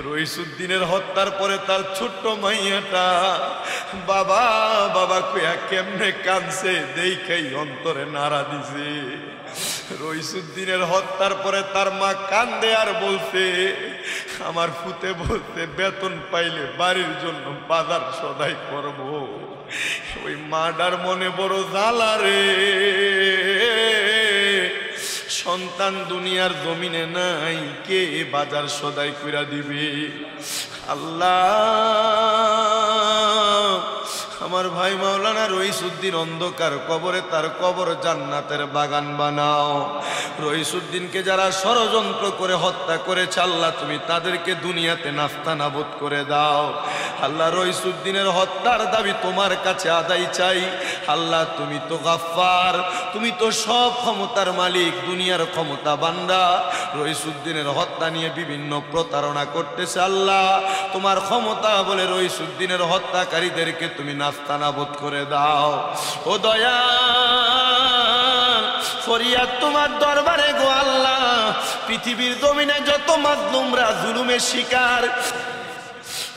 রইসুদ্দিনের হত্যার পরে তার ছোট্ট মাইয়াটা বাবা বাবা কইয়া কেমনে কাঁদছে দেখাই অন্তরে নাড়া দিছে। রইসুদ্দিনের হত্যার পরে তার মা কান্দে আর বলছে, আমার ফুতে বলতে বেতন পাইলে বাড়ির জন্য বাজার সদাই করব। ওই মাটার মনে বড় জ্বালা রে, সন্তান দুনিয়ার জমিনে নাই, কে বাজার সদাই কইরা দিবে? আল্লাহ, আমার ভাই মাওলানা রইসুদ্দিন অন্ধকার কবরে তার কবর জান্নাতের বাগান বানাও। রইসুদ্দিনকে যারা ষড়যন্ত্র করে হত্যা করেছে আল্লাহ তুমি তাদেরকে দুনিয়াতে নাস্তানাবুদ করে দাও। আল্লাহ রইসুদ্দিনের হত্যার দাবি তোমার কাছে আদায় চাই। আল্লাহ তুমি তো গাফফার, তুমি তো সব ক্ষমতার মালিক, দুনিয়ার ক্ষমতা বান্দা। রইসুদ্দিনের হত্যা নিয়ে বিভিন্ন প্রতারণা করতেছে আল্লাহ, তোমার ক্ষমতা বলে রইসুদ্দিনের হত্যাকারীদেরকে তুমি নাস্তানাবুদ করে দাও। ও দয়াল, ফরিয়াদ তোমার দরবারে গো আল্লাহ। পৃথিবীর জমিনে যত মাজলুমরা জুলুমের শিকার,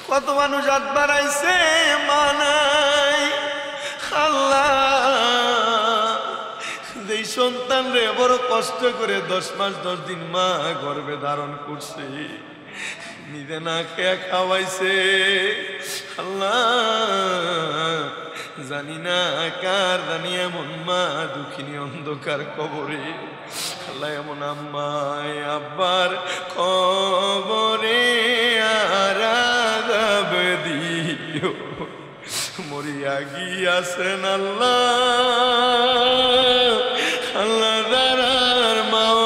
কত মানুষ হাত বাড়াইছে মানাই আল্লাহ, যেই সন্তান রে বড় কষ্ট করে 10 মাস 10 দিন মা গর্ভে ধারণ করছে, নিজে না খেয়ে খাওয়াইছে আল্লাহ, জানি না কার জানি এমন মা দুঃখিনী অন্ধকার কবরে। আল্লাহ এমন আম্মায় আব্বার কবরে আরাদাব দিও, মরিয়া গিয়াছেন আল্লাহ, আল্লাহ দারার মাও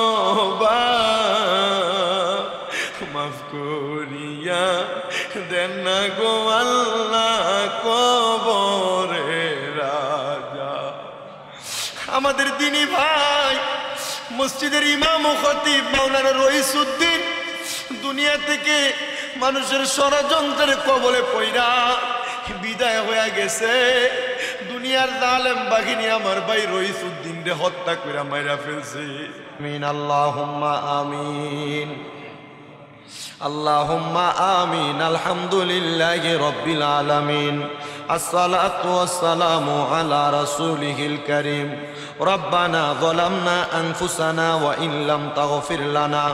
মাফ করিয়া দেন না গো আল্লাহ কবরে রাজা। আমাদের দিনী ভাই মসজিদের ইমাম ও খতিব মাওলানা রইসুদ্দিন দুনিয়া থেকে মানুষের ষড়যন্ত্রের কবলে পইরা বিদায় হয়ে গেছে। দুনিয়ার জালেম বাহিনী আমার ভাই রইসুদ্দিন রে হত্যা করে মাইরা ফেলছে। আমিন আল্লাহুম্মা আমিন আল্লাহুম্মা আমিন। আলহামদুলিল্লাহি রাব্বিল আলামিন, আসসালাতু ওয়াসসালামু আলা রাসূলিহিল কারীম। রব্বানা যালামনা আনফুসানা ওয়া ইন লাম তাগফির লানা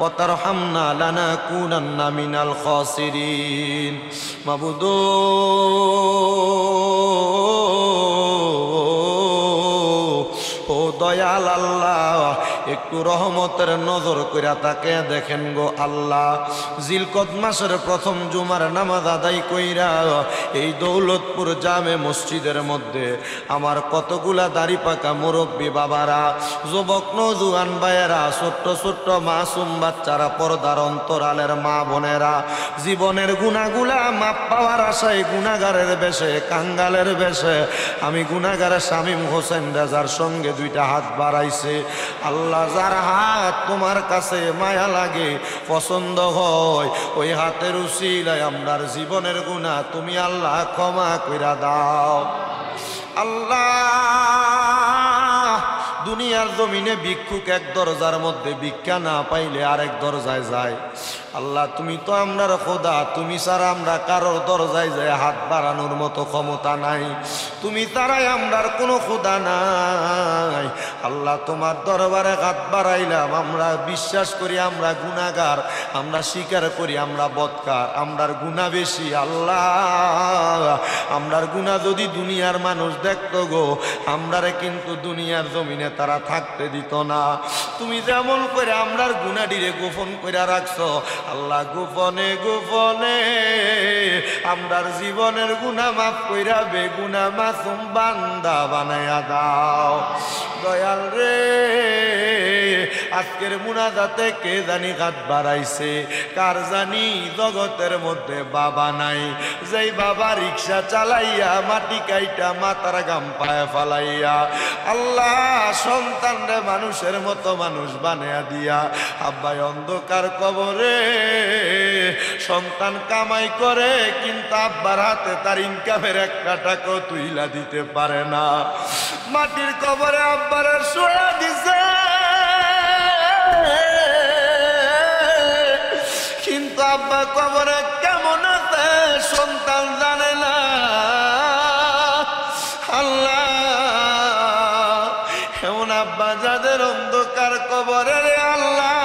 ওয়া তারহামনা লানাকুনান্না মিনাল খাসিরিন। মাবুদ ও দয়াল আল্লাহ, একটু রহমতের নজর কইরা তাকে দেখেন গো আল্লাহ। জিলকদ মাসের প্রথম জুমার নামাজ আদায় কইরা এই দৌলতপুর জামে মসজিদের মধ্যে আমার কতগুলা দাড়ি পাকা মুরব্বী বাবারা, যুবক নওজোয়ান ভাইয়েরা, ছোট্ট ছোট্ট মাসুম বাচ্চারা, পর্দার অন্তরালের মা বোনেরা, জীবনের গুনাহগুলা মাপ পাওয়ার আশায় গুনাহগারের বেশে, কাঙ্গালের বেশে আমি গুনাহগার শামীম হোসেন রাজার সঙ্গে দুইটা হাত বাড়াইছে। আল্লাহ, যার হাত তোমার কাছে মায়া লাগে, পছন্দ হয়, ওই হাতের উসিলায় আমরার জীবনের গুনাহ তুমি আল্লাহ ক্ষমা কইরা দাও। আল্লাহ, দুনিয়ার জমিনে ভিক্ষুক এক দরজার মধ্যে ভিক্ষা না পাইলে আরেক দরজায় যায়। আল্লাহ, তুমি তো আমরার খোদা, তুমি ছাড়া আমরা কারোর দরজায় যায় হাত বাড়ানোর মতো ক্ষমতা নাই, তুমি তারাই আমরার কোনো খোদা নাই। আল্লাহ, তোমার দরবারে হাত বাড়াইলাম, আমরা বিশ্বাস করি আমরা গুনাহগার, আমরা স্বীকার করি আমরা বদকার, আমরার গুনাহ বেশি। আল্লাহ, আমরার গুনাহ যদি দুনিয়ার মানুষ দেখতো গো, আমরারে কিন্তু দুনিয়ার জমিনে তারা থাকতে দিত না। তুমি যেমন করে আমরার গুনাহটিরে গোপন করে রাখছো আল্লাহ, গোপনে গোপনে আমরার জীবনের গুনাহ মাফ কইরা বেগুনাহ মাসুম বান্দা বানায়া দাও। দয়াল রে, আজকের মুনাজাতে কে জানি হাত বাড়াইছে, কার জানি জগতের মধ্যে বাবা নাই, যেই বাবা রিক্সা চালাইয়া মাটি কাইটা মাথার গাম পায়ে ফালাইয়া আল্লাহ সন্তান রে মানুষের মতো মানুষ বানায়া দিয়া আব্বাই অন্ধকার কবরে সন্তান কামাই করে, কিন্তু আব্বার হাতে তার ইনকামের একটা টাকা তুইলা দিতে পারে না। মাটির কবরে আব্বারে শোয়া দিছে, কিন্তু কিন্তু আব্বা কবরে কেমন আছে সন্তান জানে না। আল্লাহ, এমন আব্বা যাদের অন্ধকার কবরে রে আল্লাহ,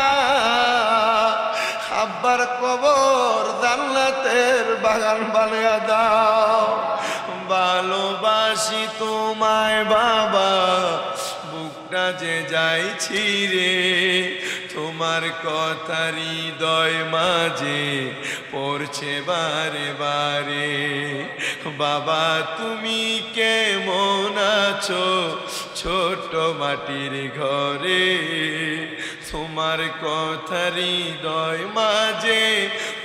আব্বার কবর জান্নাতের বাগান বানিয়ে দাও। ভালোবাসি তোমায় বাবা, বুকটা যে যাইছি রে, তোমার কথা হৃদয় মাঝে পড়ছে বারে বারে। বাবা তুমি কেমন আছো ছোট মাটির ঘরে, তোমার কথা হৃদয় মাঝে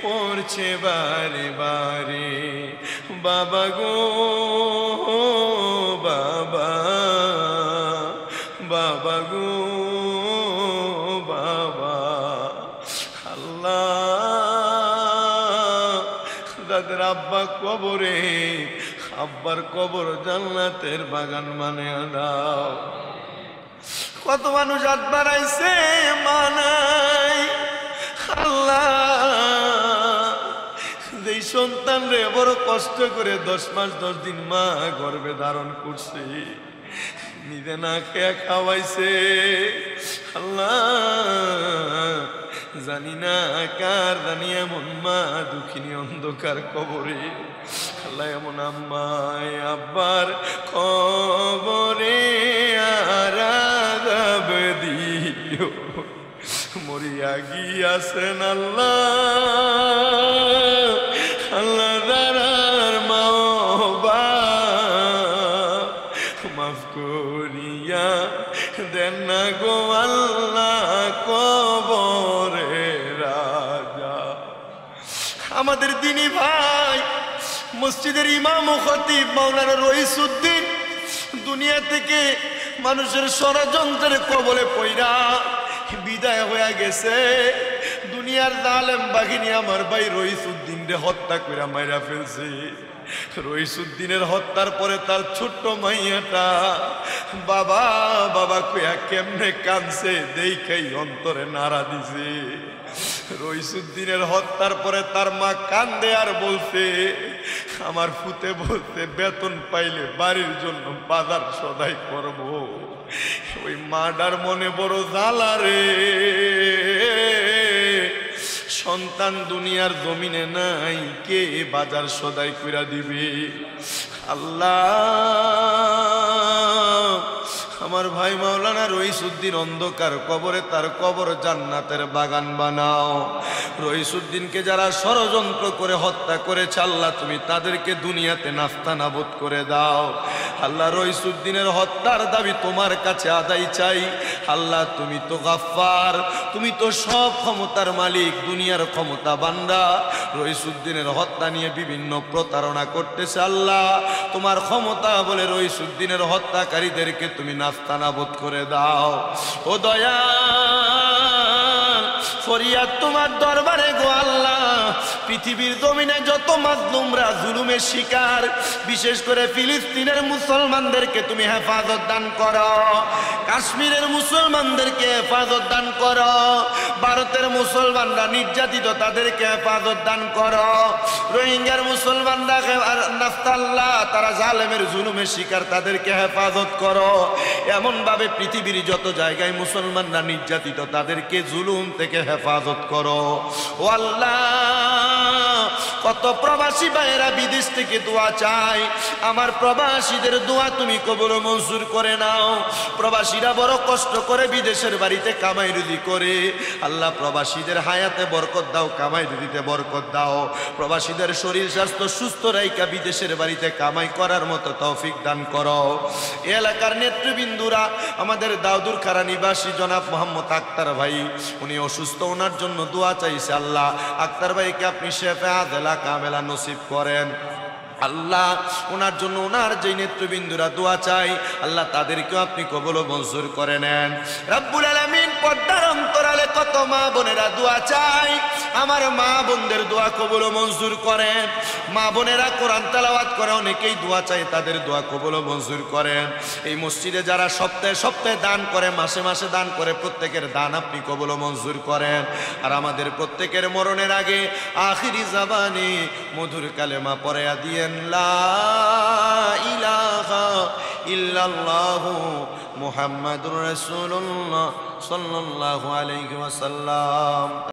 পড়ছে বারে বারে। বাবা গো বাবা, বাবা গো বাবা। আল্লাহ, যাদের আব্বা কবরে, আব্বার কবর জান্নাতের বাগান বানিয়ে দাও। কত মানুষ হাত বাড়াইছে মা নাই। আল্লাহ, যেই সন্তান রে বড় কষ্ট করে 10 মাস 10 দিন মা গর্ভে ধারণ করছে, নিজে না খেয়ে খাওয়াইছে। আল্লাহ, জানি না কার জানি এমন মা দুঃখিনী অন্ধকার কবরে। আল্লাহ, এমন আম্মায় আব্বার কবরে আরাধব দিও, মরিয়া গিয়াছেন আল্লাহ। আল্লাহ দারার মাও মাফ করিয়া দেন না গো আল্লাহ কবরে রাজা। আমাদের দিনী ভাই, মসজিদের ইমাম ও খতিব মাওলানা রইসউদ্দিন দুনিয়া থেকে মানুষের ষড়যন্ত্রের কবলে পইরা বিদায় হয়ে গেছে। দুনিয়ার জালেম বাহিনী আমার ভাই রইসউদ্দিন রে হত্যা করে মাইরা ফেলছে। রইসউদ্দিনের হত্যার পরে তার ছোট্ট মাইয়াটা বাবা বাবা কইয়া কেমনে কাঁদছে দেখাই অন্তরে নাড়া দিছে। রইসউদ্দিনের হত্যার পরে তার মা কান্দে আর বলছে, আমার ফুতে বলতে বেতন পাইলে বাড়ির জন্য বাজার সদাই করব। ওই মাটার মনে বড় জ্বালা রে, সন্তান দুনিয়ার জমিনে নাই, কে বাজার সদাই কইরা দিবে। আল্লাহ, আমার ভাই মাওলানা রইসউদ্দিন অন্ধকার কবরে, তার কবর জান্নাতের বাগান বানাও। রইসউদ্দিনকে যারা ষড়যন্ত্র করে হত্যা করেছে আল্লাহ, তুমি তাদেরকে দুনিয়াতে নাস্তানাবুদ করে দাও। আল্লাহ, রইসউদ্দিনের হত্যার দাবি তোমার কাছে আদায় চাই। আল্লাহ, তুমি তো গাফফার, তুমি তো সব ক্ষমতার মালিক, দুনিয়ার ক্ষমতা বান্দা। রইসউদ্দিনের হত্যা নিয়ে বিভিন্ন প্রতারণা করতেছে আল্লাহ, তোমার ক্ষমতা বলে রইসউদ্দিনের হত্যাকারীদেরকে তুমি নাস্তানাবুদ করে দাও। ও দয়াল, ফরিয়াদ তোমার দরবারে গো আল্লাহ। পৃথিবীর জমিনে যত মাজলুমরা জুলুমের শিকার, বিশেষ করে ফিলিস্তিনের মুসলমানদেরকে তুমি হেফাজত দান করো, কাশ্মীরের মুসলমানদেরকে হেফাজত দান করো, ভারতের মুসলমানরা নির্যাতিত তাদেরকে হেফাজত দান করো, রোহিঙ্গার মুসলমানরা নাস্তাল্লাহ তারা জালেমের জুলুমের শিকার, তাদেরকে হেফাজত করো। এমন ভাবে পৃথিবীর যত জায়গায় মুসলমানরা নির্যাতিত তাদেরকে জুলুম থেকে হেফাজত করো। ও আল্লাহ, কত প্রবাসী ভাইয়েরা বিদেশ থেকে দোয়া চাই, আমার প্রবাসীদের দোয়া তুমি কবুল মঞ্জুর করে নাও। প্রবাসীরা বড় কষ্ট করে বিদেশের বাড়িতে কামাই রুজি করে, আল্লাহ প্রবাসীদের হায়াতে বরকত দাও, কামাই রুজিতে বরকত দাও। প্রবাসীদের শরীর স্বাস্থ্য সুস্থ রাইকা বিদেশের বাড়িতে কামাই করার মতো তৌফিক দান করো। এলাকার নেতৃবৃন্দুরা, আমাদের দাউদুর খারা নিবাসী জনাব মোহাম্মদ আক্তার ভাই, উনি অসুস্থ, ওনার জন্য দোয়া চাইছে। আল্লাহ, আক্তার ভাইকে আপনি শেফে আদেলা কামেলা নসিব করেন। আল্লাহ, ওনার জন্য ওনার যে নেতৃবৃন্দুরা দোয়া চাই, আল্লাহ তাদেরকেও আপনি কবুল ও মঞ্জুর করে নেন। রব্বুল আলামিন, পর্দার অন্তরালে কত মা বোনেরা দোয়া চাই, আমার মা বোনদের দোয়া কবুল ও মঞ্জুর করেন। মা বোনেরা কোরআন তেলাওয়াত করে, অনেকেই দোয়া চাই, তাদের দোয়া কবুল ও মঞ্জুর করেন। এই মসজিদে যারা সপ্তাহে সপ্তাহে দান করে, মাসে মাসে দান করে, প্রত্যেকের দান আপনি কবুল ও মঞ্জুর করেন। আর আমাদের প্রত্যেকের মরণের আগে আখিরি জাবানে মধুর কালেমা পড়াইয়া দিয়েন, লা ইলাহা ইল্লাল্লাহু মুহাম্মাদুর রাসূলুল্লাহ সাল্লাল্লাহু আলাইহি ওয়াসাল্লাম।